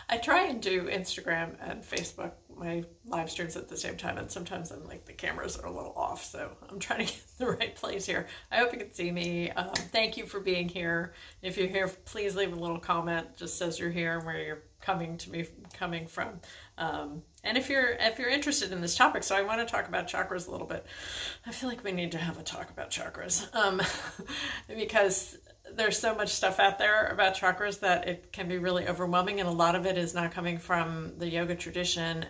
I try and do Instagram and Facebook, my live streams at the same time, and sometimes I'm like the cameras are a little off, so I'm trying to get in the right place here. I hope you can see me. Thank you for being here. If you're here, please leave a little comment, just says you're here and where you're coming from. And if you're interested in this topic, so I want to talk about chakras a little bit. I feel like we need to have a talk about chakras because there's so much stuff out there about chakras that it can be really overwhelming, and a lot of it is not coming from the yoga tradition,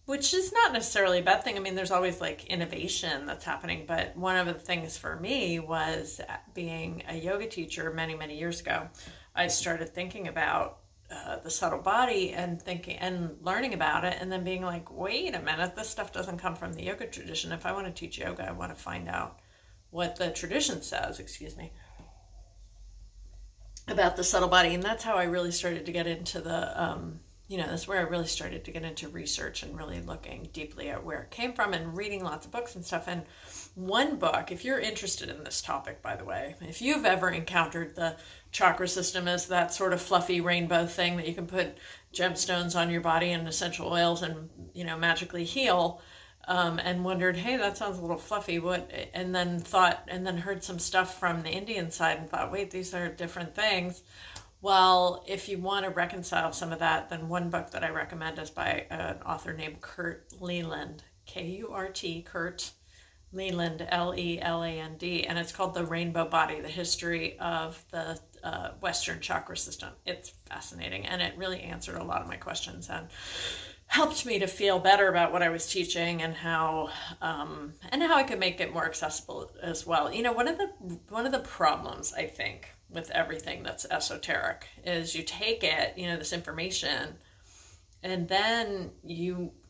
which is not necessarily a bad thing. I mean, there's always like innovation that's happening, but one of the things for me was being a yoga teacher many, many years ago. I started thinking about the subtle body and thinking and learning about it, and then being like, wait a minute, this stuff doesn't come from the yoga tradition. If I want to teach yoga, I want to find out what the tradition says, about the subtle body. And that's how I really started to get into that's where I really started to get into research and really looking deeply at where it came from and reading lots of books and stuff. And one book, if you're interested in this topic, by the way, if you've ever encountered the chakra system as that sort of fluffy rainbow thing that you can put gemstones on your body and essential oils and, magically heal, and wondered, hey, that sounds a little fluffy, and then heard some stuff from the Indian side and thought, wait, these are different things. Well, if you want to reconcile some of that, then one book that I recommend is by an author named Kurt Leland, K-U-R-T, Kurt Leland, L-E-L-A-N-D, and it's called The Rainbow Body, The History of the Western Chakra System. It's fascinating, and it really answered a lot of my questions and helped me to feel better about what I was teaching and how I could make it more accessible as well. One of the problems, I think, with everything that's esoteric is you take it, this information, and then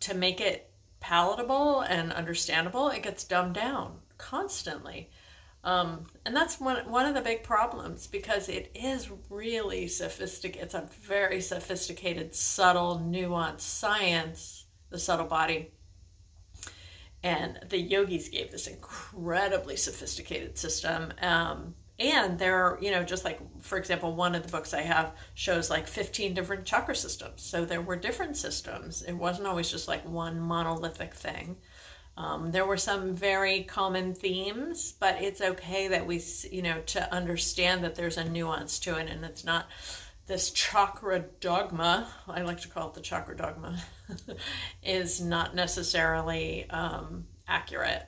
to make it palatable and understandable, it gets dumbed down constantly. And that's one of the big problems, because it is really sophisticated. It's a very sophisticated, subtle, nuanced science, the subtle body. And the yogis gave this incredibly sophisticated system. And there are, just like, for example, one of the books I have shows like 15 different chakra systems. So there were different systems. It wasn't always just like one monolithic thing. There were some very common themes, but it's okay that we, to understand that there's a nuance to it, and it's not this chakra dogma, I like to call it the chakra dogma, is not necessarily accurate,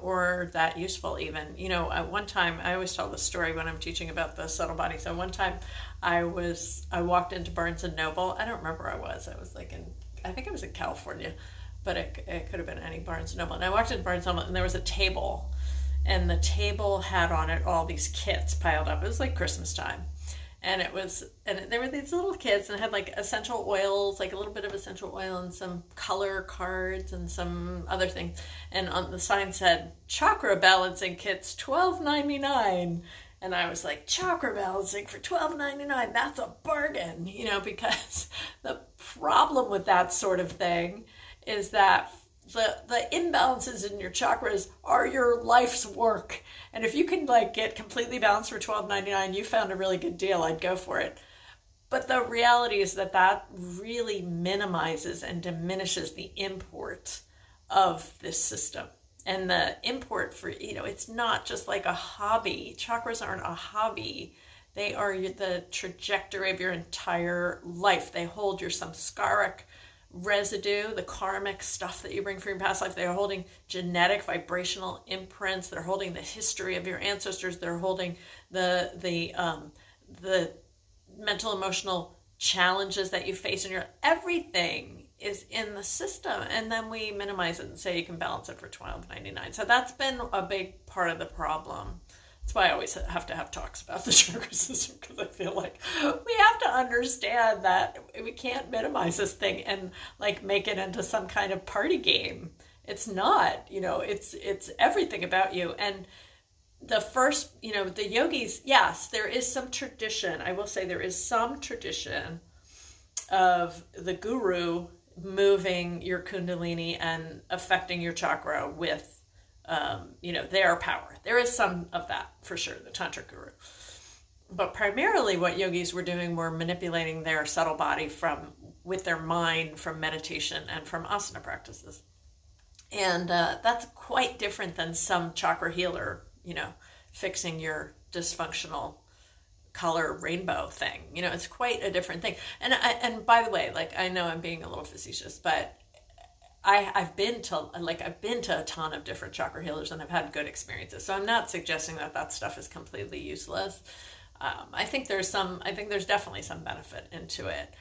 or that useful even. At one time, I always tell this story when I'm teaching about the subtle body. So one time I walked into Barnes & Noble. I don't remember where I was. I was I think I was in California, but it could have been any Barnes & Noble. And I walked into Barnes & Noble, and there was a table, and the table had on it all these kits piled up. It was like Christmas time. And there were these little kits, and it had like essential oils, like a little bit of essential oil and some color cards and some other things. And on the sign said, chakra balancing kits, $12.99. And I was like, chakra balancing for $12.99, that's a bargain, because the problem with that sort of thing is that the imbalances in your chakras are your life's work. And if you can get completely balanced for $12.99, you found a really good deal, I'd go for it. But the reality is that really minimizes and diminishes the import of this system. And the import for, it's not just like a hobby. Chakras aren't a hobby. They are the trajectory of your entire life. They hold your samskaric residue, the karmic stuff that you bring from your past life. They're holding genetic vibrational imprints. They're holding the history of your ancestors. They're holding the mental emotional challenges that you face in your everything is in the system. And then we minimize it and say you can balance it for $12.99. So that's been a big part of the problem. That's why I always have to have talks about the chakra system, because I feel like we have to understand that we can't minimize this thing and make it into some kind of party game. It's not, it's everything about you. And the first, the yogis, yes, there is some tradition. I will say there is some tradition of the guru moving your kundalini and affecting your chakra with their power. There is some of that for sure, the tantric guru. But primarily what yogis were doing were manipulating their subtle body with their mind from meditation and from asana practices. And that's quite different than some chakra healer, fixing your dysfunctional color rainbow thing. It's quite a different thing. And by the way, like, I know I'm being a little facetious, but I've been to a ton of different chakra healers, and I've had good experiences. So I'm not suggesting that stuff is completely useless. I think there's definitely some benefit into it.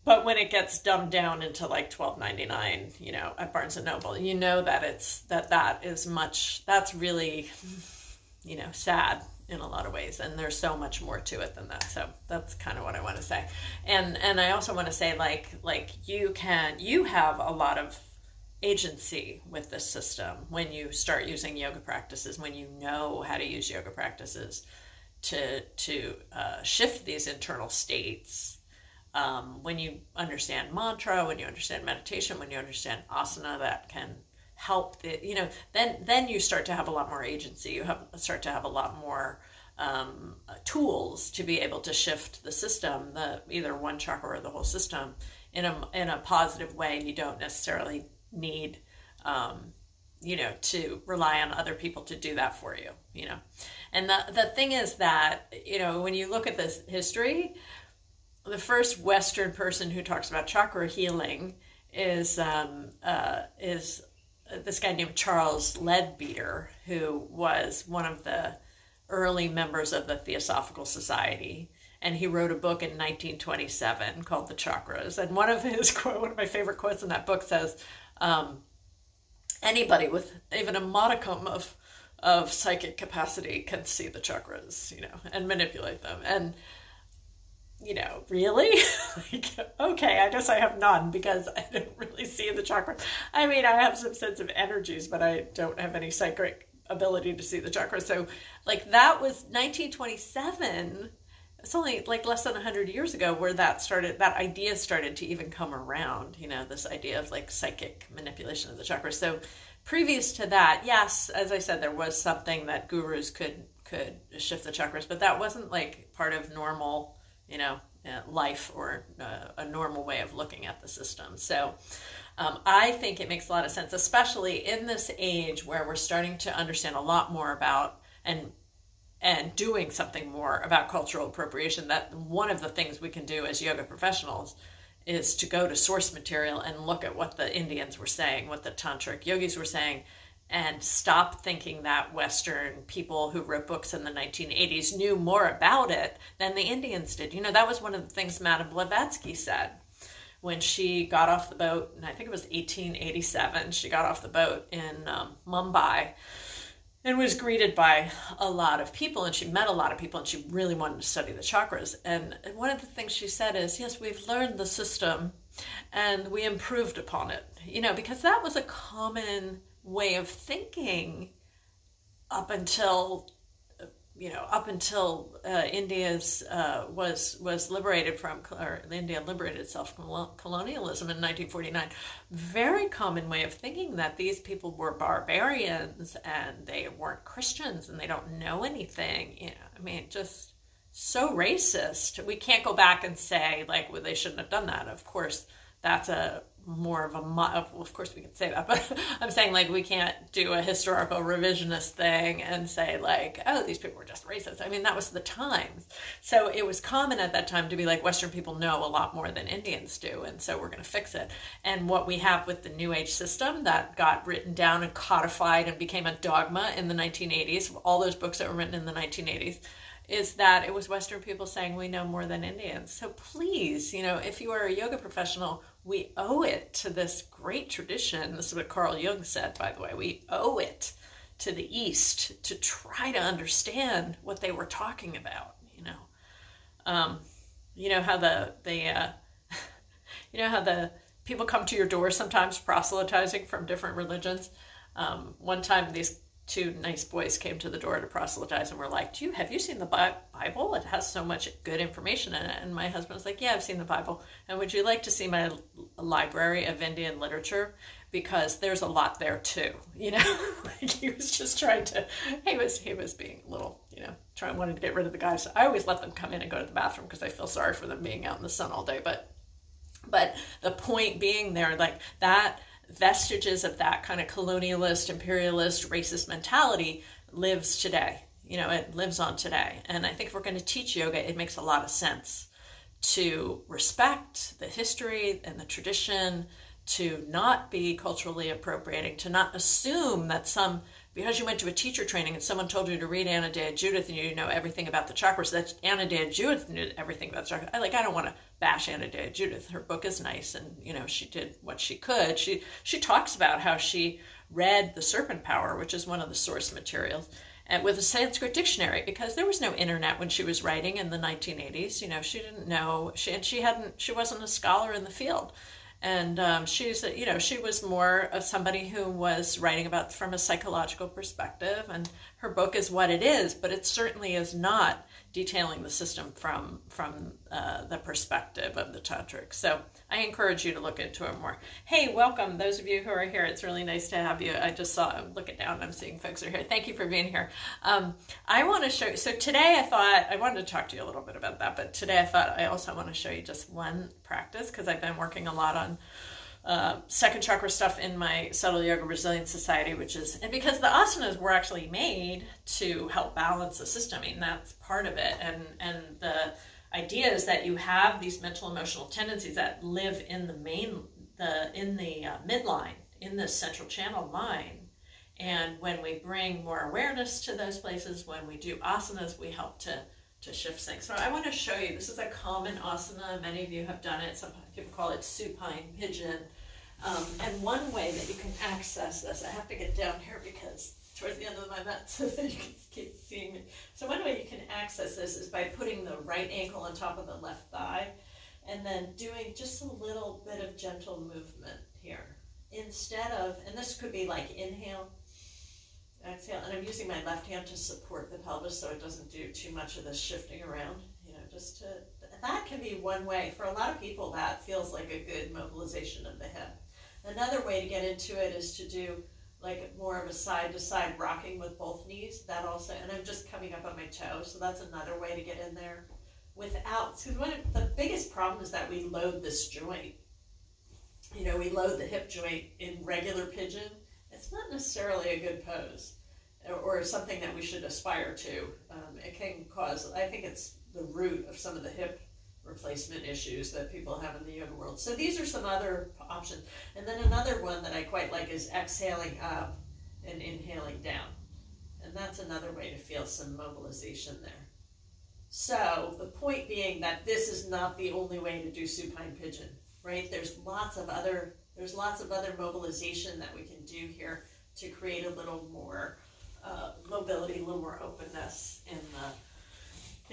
But when it gets dumbed down into like $12.99, at Barnes and Noble, that's really, sad in a lot of ways. And there's so much more to it than that. So that's kind of what I want to say. And I also want to say, like you have a lot of agency with this system when you start using yoga practices, when you know how to use yoga practices to shift these internal states. When you understand mantra, when you understand meditation, when you understand asana, that can help then you start to have a lot more agency. You start to have a lot more tools to be able to shift the system, either one chakra or the whole system, in a positive way. And you don't necessarily need to rely on other people to do that for you. And the thing is that when you look at this history, the first Western person who talks about chakra healing is this guy named Charles Leadbeater, who was one of the early members of the Theosophical Society. And he wrote a book in 1927 called The Chakras. And one of my favorite quotes in that book says, anybody with even a modicum of psychic capacity can see the chakras, and manipulate them. And really? Okay, I guess I have none, because I don't really see the chakras. I mean, I have some sense of energies, but I don't have any psychic ability to see the chakras. So, that was 1927. It's only less than 100 years ago where that idea started to even come around, this idea of psychic manipulation of the chakras. So previous to that, yes, as I said, there was something that gurus could shift the chakras, but that wasn't part of normal life or a normal way of looking at the system. So I think it makes a lot of sense, especially in this age where we're starting to understand a lot more about and doing something more about cultural appropriation. That one of the things we can do as yoga professionals is to go to source material and look at what the Indians were saying, what the tantric yogis were saying, and stop thinking that Western people who wrote books in the 1980s knew more about it than the Indians did. That was one of the things Madame Blavatsky said when she got off the boat, and I think it was 1887, she got off the boat in Mumbai and was greeted by a lot of people, and she met a lot of people, and she really wanted to study the chakras. And one of the things she said is, yes, we've learned the system and we improved upon it, because that was a common way of thinking up until India's was liberated from, or India liberated itself from colonialism in 1949. Very common way of thinking that these people were barbarians and they weren't Christians and they don't know anything. Just so racist. We can't go back and say well, they shouldn't have done that. Of course, that's of course we can say that, but I'm saying we can't do a historical revisionist thing and say oh, these people were just racist. That was the times. So it was common at that time to be Western people know a lot more than Indians do, and so we're going to fix it. And what we have with the New Age system that got written down and codified and became a dogma in the 1980s, all those books that were written in the 1980s, is that it was Western people saying we know more than Indians. So please, if you are a yoga professional, we owe it to this great tradition. This is what Carl Jung said, by the way. We owe it to the East to try to understand what they were talking about. How the people come to your door sometimes proselytizing from different religions. One time these two nice boys came to the door to proselytize and were like, have you seen the Bible? It has so much good information in it. And my husband was like, yeah, I've seen the Bible. And would you like to see my library of Indian literature? Because there's a lot there too. He was just trying to, he was being a little, wanted to get rid of the guys. I always let them come in and go to the bathroom because I feel sorry for them being out in the sun all day. But the point being there, like that vestiges of that kind of colonialist, imperialist, racist mentality lives today. It lives on today. And I think if we're going to teach yoga, it makes a lot of sense to respect the history and the tradition, to not be culturally appropriating, to not assume that because you went to a teacher training and someone told you to read Anna Dea Judith and you know everything about the chakras, that Anna Dea Judith knew everything about the chakras. I don't want to bash Anna Dea Judith. Her book is nice, and she did what she could. She talks about how she read The Serpent Power, which is one of the source materials, and with a Sanskrit dictionary, because there was no internet when she was writing in the 1980s. She didn't know, she wasn't a scholar in the field. And she was more of somebody who was writing about from a psychological perspective, and her book is what it is, but it certainly is not detailing the system from the perspective of the tantric. So I encourage you to look into it more. Hey, welcome, those of you who are here. It's really nice to have you. I just saw, I'm looking down, I'm seeing folks are here. Thank you for being here. I want to show you, so today I wanted to talk to you a little bit about that, but today I thought I also want to show you just one practice, because I've been working a lot on second chakra stuff in my Subtle Yoga Resilience Society, and because the asanas were actually made to help balance the system. I mean, that's part of it. And the idea is that you have these mental emotional tendencies that live in the midline, in the central channel mind. And when we bring more awareness to those places, when we do asanas, we help to shift things. So I want to show you, this is a common asana. Many of you have done it. Some people call it supine pigeon. And one way that you can access this, I have to get down here because towards the end of my mat so that you can keep seeing me. So one way you can access this is by putting the right ankle on top of the left thigh and then doing just a little bit of gentle movement here. Instead of, and this could be like inhale, exhale, and I'm using my left hand to support the pelvis so it doesn't do too much of this shifting around, that can be one way. For a lot of people, that feels like a good mobilization of the hip. Another way to get into it is to do like more of a side-to-side rocking with both knees. That also, and I'm just coming up on my toe, so that's another way to get in there without, because one of the biggest problem is that we load this joint. We load the hip joint in regular pigeon. It's not necessarily a good pose or something that we should aspire to. It can cause, I think it's the root of some of the hip replacement issues that people have in the yoga world. So these are some other options. And then another one that I quite like is exhaling up and inhaling down. And that's another way to feel some mobilization there. So the point being that this is not the only way to do supine pigeon, right? There's lots of other mobilization that we can do here to create a little more mobility, a little more openness in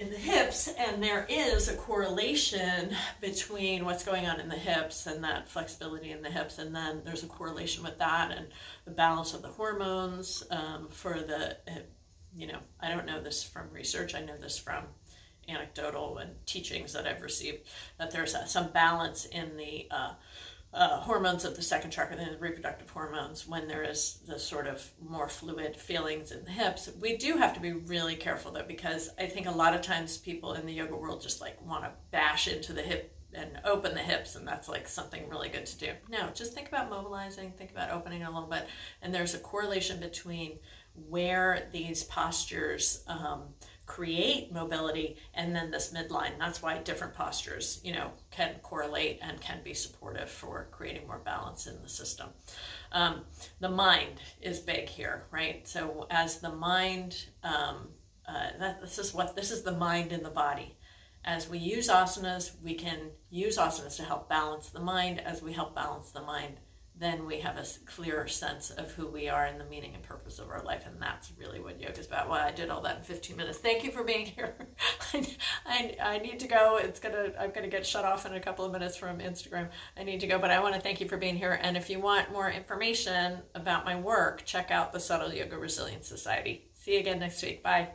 the hips. And there is a correlation between what's going on in the hips and that flexibility in the hips, and then there's a correlation with that and the balance of the hormones for the, I don't know this from research, I know this from anecdotal and teachings that I've received, that there's some balance in the hormones of the second chakra, the reproductive hormones, when there is the sort of more fluid feelings in the hips. We do have to be really careful though, because I think a lot of times people in the yoga world just like want to bash into the hip and open the hips, and that's like something really good to do. No, just think about mobilizing, think about opening a little bit, and there's a correlation between where these postures create mobility and then this midline. That's why different postures, can correlate and can be supportive for creating more balance in the system. The mind is big here, right? So as the mind, this is the mind in the body. As we use asanas, we can use asanas to help balance the mind. As we help balance the mind, then we have a clearer sense of who we are and the meaning and purpose of our life. And that's really what yoga is about. Well, I did all that in 15 minutes. Thank you for being here. I need to go. I'm going to get shut off in a couple of minutes from Instagram. I need to go, but I want to thank you for being here. And if you want more information about my work, check out the Subtle Yoga Resilience Society. See you again next week. Bye.